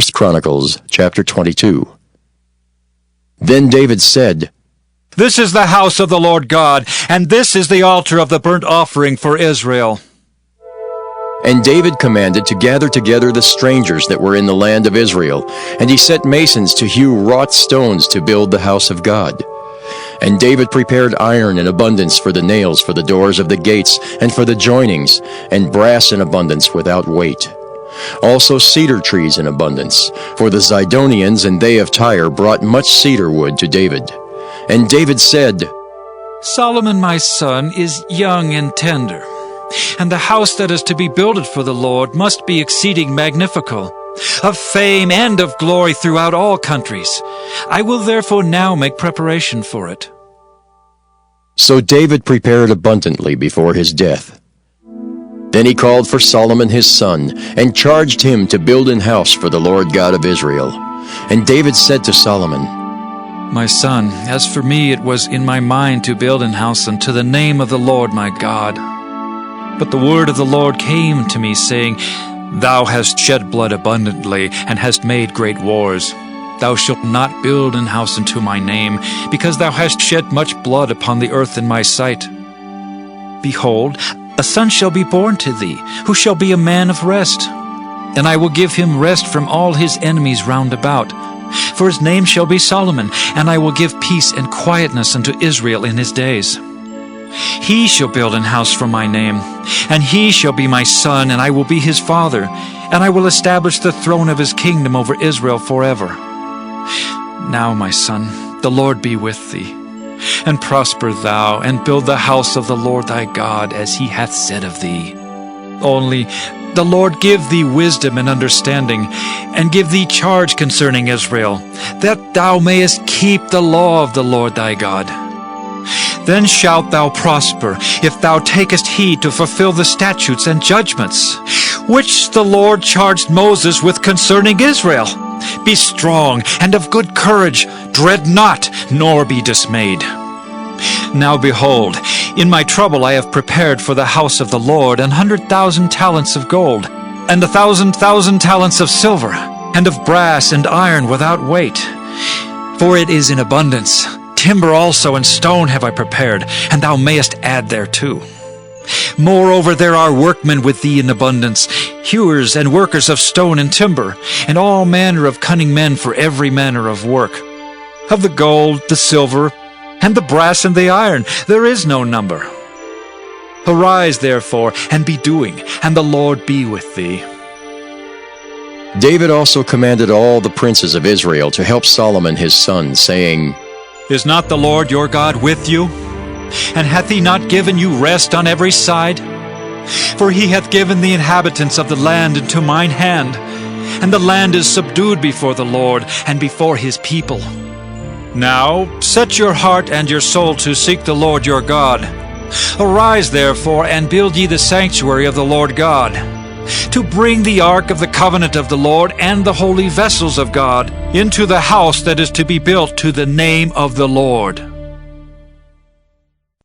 Chronicles chapter 22. Then David said, "This is the house of the Lord God, and this is the altar of the burnt offering for Israel." And David commanded to gather together the strangers that were in the land of Israel, and he set masons to hew wrought stones to build the house of God. And David prepared iron in abundance for the nails for the doors of the gates and for the joinings, and brass in abundance without weight. Also cedar trees in abundance, for the Zidonians and they of Tyre brought much cedar wood to David. And David said, "Solomon my son is young and tender, and the house that is to be builded for the Lord must be exceeding magnifical, of fame and of glory throughout all countries. I will therefore now make preparation for it." So David prepared abundantly before his death. Then he called for Solomon his son, and charged him to build an house for the Lord God of Israel. And David said to Solomon, "My son, as for me, it was in my mind to build an house unto the name of the Lord my God. But the word of the Lord came to me, saying, Thou hast shed blood abundantly, and hast made great wars. Thou shalt not build an house unto my name, because thou hast shed much blood upon the earth in my sight. Behold, a son shall be born to thee, who shall be a man of rest. And I will give him rest from all his enemies round about. For his name shall be Solomon, and I will give peace and quietness unto Israel in his days. He shall build an house for my name, and he shall be my son, and I will be his father, and I will establish the throne of his kingdom over Israel forever. Now, my son, the Lord be with thee, and prosper thou, and build the house of the Lord thy God, as he hath said of thee. Only the Lord give thee wisdom and understanding, and give thee charge concerning Israel, that thou mayest keep the law of the Lord thy God. Then shalt thou prosper, if thou takest heed to fulfill the statutes and judgments, which the Lord charged Moses with concerning Israel. Be strong and of good courage, dread not, nor be dismayed. Now behold, in my trouble I have prepared for the house of the Lord 100,000 talents of gold, and 1,000 talents of silver, and of brass and iron without weight. For it is in abundance. Timber also and stone have I prepared, and thou mayest add thereto. Moreover, there are workmen with thee in abundance, hewers and workers of stone and timber, and all manner of cunning men for every manner of work. Of the gold, the silver, and the brass and the iron, there is no number. Arise, therefore, and be doing, and the Lord be with thee." David also commanded all the princes of Israel to help Solomon his son, saying, "Is not the Lord your God with you? And hath he not given you rest on every side? For he hath given the inhabitants of the land into mine hand, and the land is subdued before the Lord and before his people. Now set your heart and your soul to seek the Lord your God. Arise, therefore, and build ye the sanctuary of the Lord God, to bring the ark of the covenant of the Lord and the holy vessels of God into the house that is to be built to the name of the Lord."